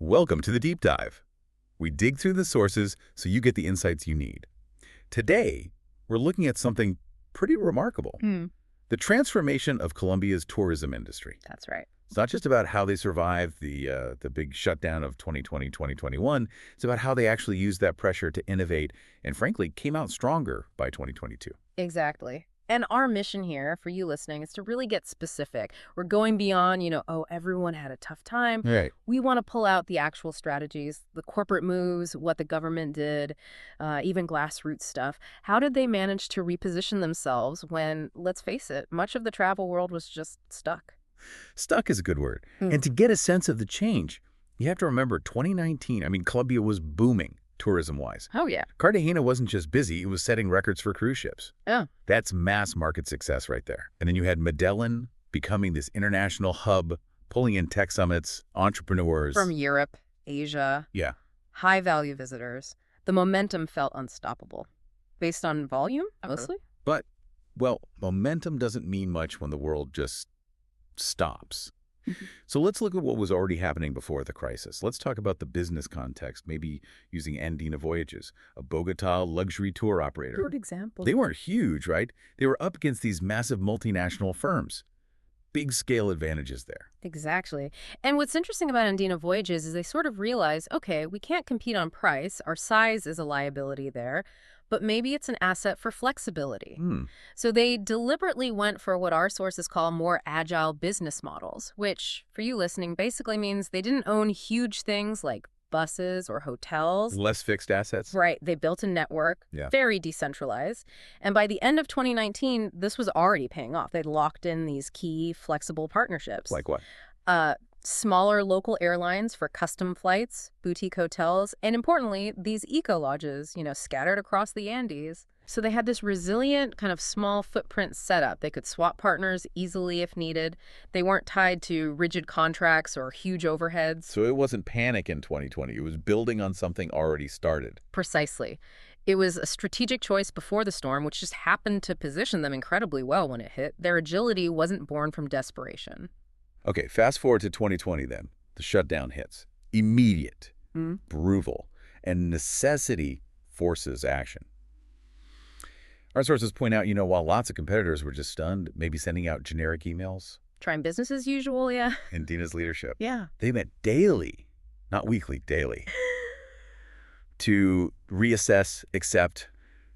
Welcome to the Deep Dive. We dig through the sources so you get the insights you need. Today, we're looking at something pretty remarkable. The transformation of Colombia's tourism industry. That's right. It's not just about how they survived the big shutdown of 2020, 2021. It's about how they actually used that pressure to innovate and, frankly, came out stronger by 2022. Exactly. And our mission here, for you listening, is to really get specific. We're going beyond, everyone had a tough time. Right. We want to pull out the actual strategies, the corporate moves, what the government did, even grassroots stuff. How did they manage to reposition themselves when, let's face it, much of the travel world was just stuck? Stuck is a good word. And to get a sense of the change, you have to remember 2019, Colombia was booming tourism-wise. Oh, yeah. Cartagena wasn't just busy, it was setting records for cruise ships. Yeah. That's mass market success right there. And then you had Medellin becoming this international hub, pulling in tech summits, entrepreneurs. From Europe, Asia. Yeah. High-value visitors. The momentum felt unstoppable. Based on volume, mostly? But, momentum doesn't mean much when the world just stops. So let's look at what was already happening before the crisis. Let's talk about the business context, maybe using Andina Voyages, a Bogota luxury tour operator. Good example. They weren't huge, right? They were up against these massive multinational firms. Big scale advantages there. Exactly. And what's interesting about Andina Voyages is they sort of realize, okay, we can't compete on price. Our size is a liability there. But maybe it's an asset for flexibility. So they deliberately went for what our sources call more agile business models, which, for you listening, basically means they didn't own huge things like buses or hotels. Less fixed assets? Right. They built a network, very decentralized. And by the end of 2019, this was already paying off. They'd locked in these key flexible partnerships. Like what? Smaller local airlines for custom flights, boutique hotels, and importantly, these eco-lodges, scattered across the Andes. So they had this resilient kind of small footprint setup. They could swap partners easily if needed. They weren't tied to rigid contracts or huge overheads. So it wasn't panic in 2020. It was building on something already started. Precisely. It was a strategic choice before the storm, which just happened to position them incredibly well when it hit. Their agility wasn't born from desperation. Okay, fast forward to 2020 then. The shutdown hits. Immediate, brutal, and necessity forces action. Our sources point out, while lots of competitors were just stunned, maybe sending out generic emails. Trying business as usual, yeah. In Dina's leadership. Yeah. They met daily, not weekly, daily, to reassess, accept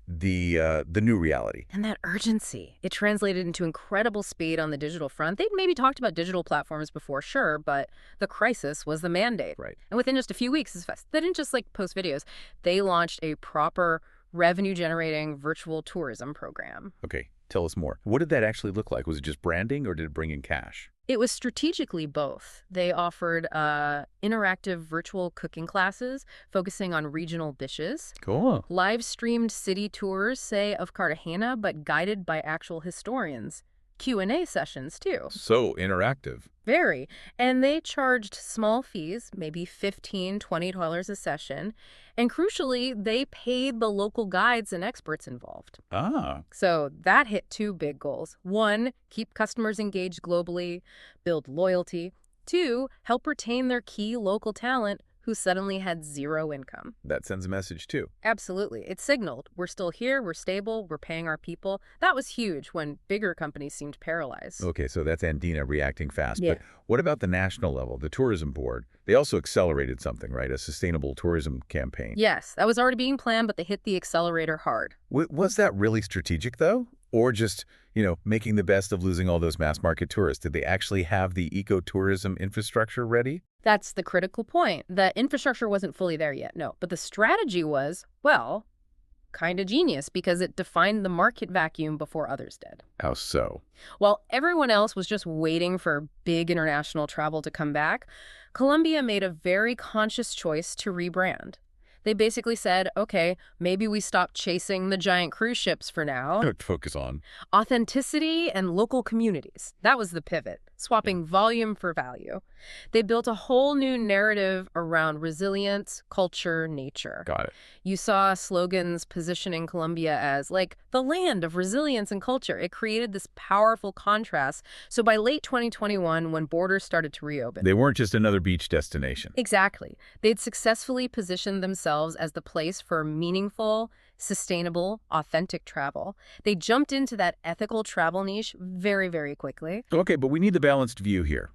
the new reality. And that urgency, it translated into incredible speed on the digital front. They'd maybe talked about digital platforms before, sure, but the crisis was the mandate. Right. And within just a few weeks, they didn't just post videos. They launched a proper revenue-generating virtual tourism program. Okay, tell us more. What did that actually look like? Was it just branding or did it bring in cash? It was strategically both. They offered interactive virtual cooking classes focusing on regional dishes. Cool. Live-streamed city tours, say, of Cartagena, but guided by actual historians. Q&A sessions, too. So interactive. Very. And they charged small fees, maybe $15, $20 a session. And crucially, they paid the local guides and experts involved. Ah. So that hit two big goals. One, keep customers engaged globally, build loyalty. Two, help retain their key local talent who suddenly had zero income. That sends a message too. Absolutely. It signaled, we're still here, we're stable, we're paying our people. That was huge when bigger companies seemed paralyzed. Okay, so that's Andina reacting fast. Yeah. But what about the national level, the tourism board? They also accelerated something, right? A sustainable tourism campaign. Yes, that was already being planned, but they hit the accelerator hard. Was that really strategic, though? Or just, making the best of losing all those mass market tourists? Did they actually have the ecotourism infrastructure ready? That's the critical point. The infrastructure wasn't fully there yet, no. But the strategy was, kind of genius because it defined the market vacuum before others did. How so? While everyone else was just waiting for big international travel to come back, Colombia made a very conscious choice to rebrand. They basically said, okay, maybe we stop chasing the giant cruise ships for now. Focus on. Authenticity and local communities. That was the pivot, swapping volume for value. They built a whole new narrative around resilience, culture, nature. Got it. You saw slogans positioning Colombia as, like, the land of resilience and culture. It created this powerful contrast. So by late 2021, when borders started to reopen, They weren't just another beach destination. exactly. They'd successfully positioned themselves as the place for meaningful, sustainable, authentic travel. They jumped into that ethical travel niche very, very quickly. Okay, but we need the balanced view here.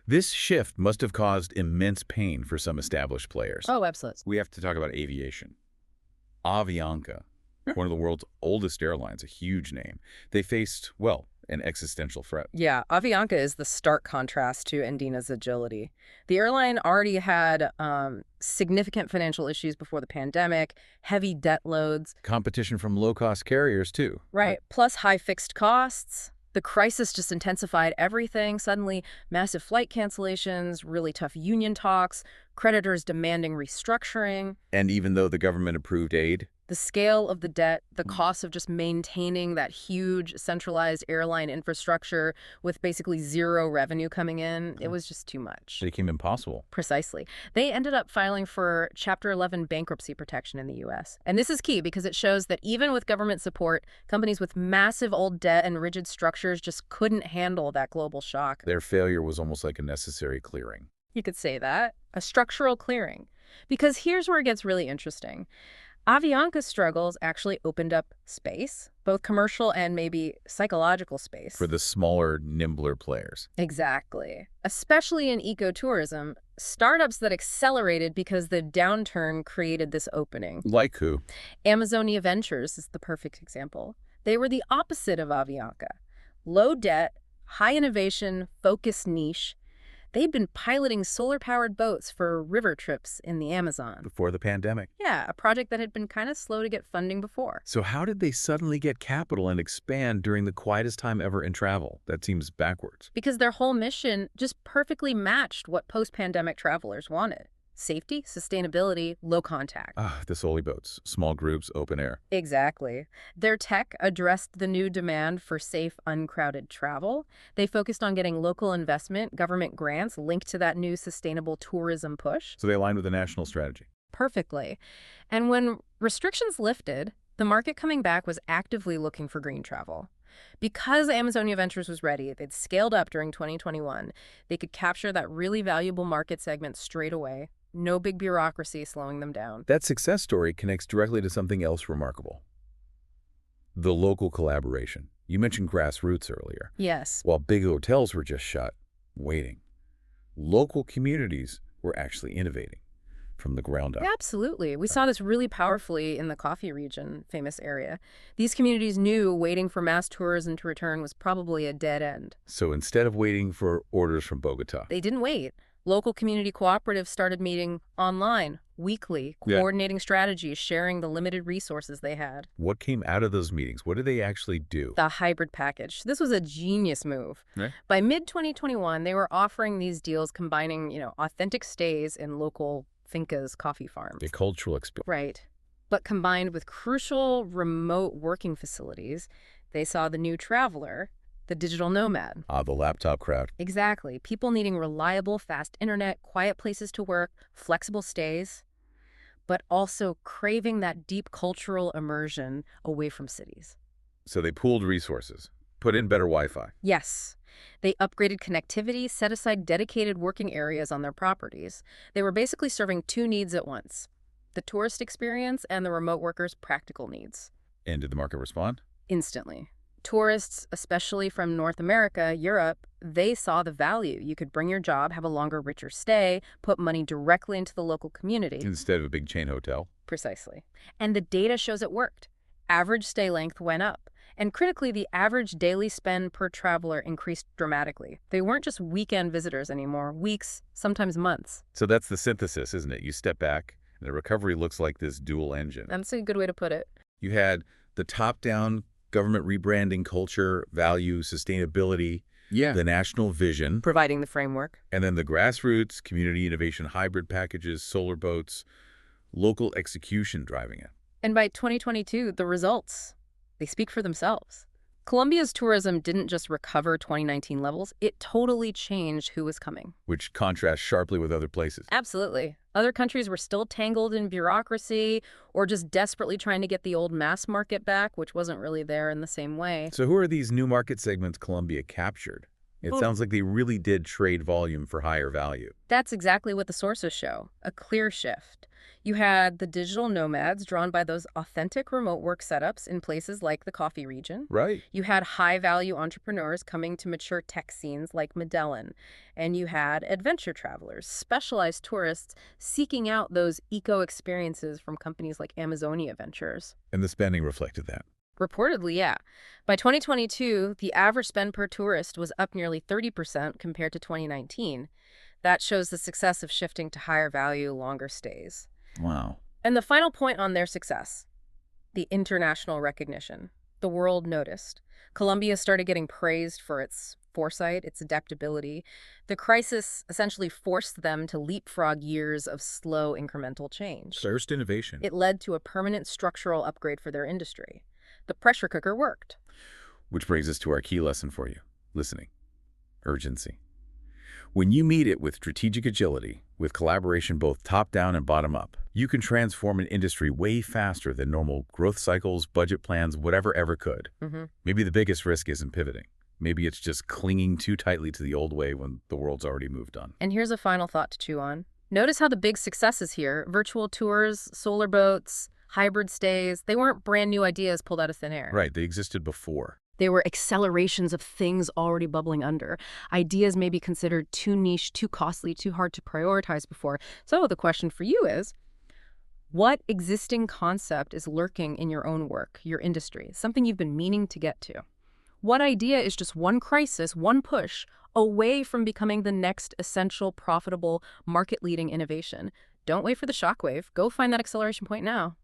This shift must have caused immense pain for some established players. Oh, absolutely. We have to talk about aviation. Avianca, one of the world's oldest airlines, a huge name. They faced, well, an existential threat. Yeah, Avianca is the stark contrast to Andina's agility. The airline already had significant financial issues before the pandemic, heavy debt loads. Competition from low-cost carriers, too. Right, plus high fixed costs. The crisis just intensified everything. Suddenly, massive flight cancellations, really tough union talks, creditors demanding restructuring. And even though the government approved aid, The scale of the debt, the cost of just maintaining that huge centralized airline infrastructure with basically zero revenue coming in, it was just too much. it became impossible. Precisely. They ended up filing for Chapter 11 bankruptcy protection in the U.S. And this is key because it shows that even with government support, companies with massive old debt and rigid structures just couldn't handle that global shock. Their failure was almost like a necessary clearing. You could say that. A structural clearing. Because here's where it gets really interesting. Avianca's struggles actually opened up space, both commercial and maybe psychological space. For the smaller, nimbler players. Exactly. Especially in ecotourism, startups that accelerated because the downturn created this opening. Like who? Amazonia Ventures is the perfect example. They were the opposite of Avianca. Low debt, high innovation, focused niche. They'd been piloting solar-powered boats for river trips in the Amazon. Before the pandemic. Yeah, a project that had been kind of slow to get funding before. So how did they suddenly get capital and expand during the quietest time ever in travel? That seems backwards. Because their whole mission just perfectly matched what post-pandemic travelers wanted. Safety, sustainability, low contact. Ah, the Soli boats. Small groups, open air. Exactly. Their tech addressed the new demand for safe, uncrowded travel. They focused on getting local investment, government grants linked to that new sustainable tourism push. So they aligned with the national strategy. Perfectly. And when restrictions lifted, the market coming back was actively looking for green travel. Because Amazonia Ventures was ready, they'd scaled up during 2021. They could capture that really valuable market segment straight away. No big bureaucracy slowing them down. That success story connects directly to something else remarkable. The local collaboration. You mentioned grassroots earlier. Yes. While big hotels were just shut, waiting. Local communities were actually innovating from the ground up. Absolutely. We saw this really powerfully in the coffee region, famous area. These communities knew waiting for mass tourism to return was probably a dead end. So instead of waiting for orders from Bogota, They didn't wait. Local community cooperatives started meeting online, weekly, coordinating strategies, sharing the limited resources they had. what came out of those meetings? What did they actually do? The hybrid package. This was a genius move. Right. By mid-2021, they were offering these deals combining, authentic stays in local fincas, coffee farms. A cultural experience. Right. But combined with crucial remote working facilities, they saw the new traveler, the digital nomad. Ah, the laptop crowd. Exactly. People needing reliable, fast internet, quiet places to work, flexible stays, but also craving that deep cultural immersion away from cities. So they pooled resources, put in better Wi-Fi. Yes. They upgraded connectivity, set aside dedicated working areas on their properties. They were basically serving two needs at once: the tourist experience and the remote workers' practical needs. And did the market respond? Instantly. Tourists, especially from North America, Europe, they saw the value. You could bring your job, have a longer, richer stay, put money directly into the local community. Instead of a big chain hotel. Precisely. And the data shows it worked. Average stay length went up. And critically, the average daily spend per traveler increased dramatically. They weren't just weekend visitors anymore, weeks, sometimes months. So that's the synthesis, isn't it? You step back, and the recovery looks like this dual engine. That's a good way to put it. You had the top-down government rebranding, culture, value, sustainability, the national vision, Providing the framework. and then the grassroots, community innovation, hybrid packages, solar boats, local execution driving it. And by 2022, the results, they speak for themselves. Colombia's tourism didn't just recover 2019 levels, it totally changed who was coming. Which contrasts sharply with other places. Absolutely. Other countries were still tangled in bureaucracy or just desperately trying to get the old mass market back, which wasn't really there in the same way. So who are these new market segments Colombia captured? It sounds like they really did trade volume for higher value. That's exactly what the sources show, a clear shift. You had the digital nomads drawn by those authentic remote work setups in places like the coffee region. Right. You had high-value entrepreneurs coming to mature tech scenes like Medellin. And you had adventure travelers, specialized tourists seeking out those eco-experiences from companies like Amazonia Ventures. And the spending reflected that. Reportedly, yeah. By 2022, the average spend per tourist was up nearly 30% compared to 2019. That shows the success of shifting to higher value, longer stays. Wow. And the final point on their success, the international recognition. The world noticed. Colombia started getting praised for its foresight, its adaptability. The crisis essentially forced them to leapfrog years of slow incremental change. First innovation. It led to a permanent structural upgrade for their industry. The pressure cooker worked. Which brings us to our key lesson for you. Listening. Urgency. When you meet it with strategic agility, with collaboration both top-down and bottom-up, you can transform an industry way faster than normal growth cycles, budget plans, whatever ever could. Maybe the biggest risk isn't pivoting. Maybe it's just clinging too tightly to the old way when the world's already moved on. And here's a final thought to chew on. Notice how the big successes here, virtual tours, solar boats, hybrid stays, they weren't brand new ideas pulled out of thin air. Right, they existed before. They were accelerations of things already bubbling under. Ideas may be considered too niche, too costly, too hard to prioritize before. So the question for you is, what existing concept is lurking in your own work, your industry, something you've been meaning to get to? What idea is just one crisis, one push, away from becoming the next essential, profitable, market-leading innovation? Don't wait for the shockwave. Go find that acceleration point now.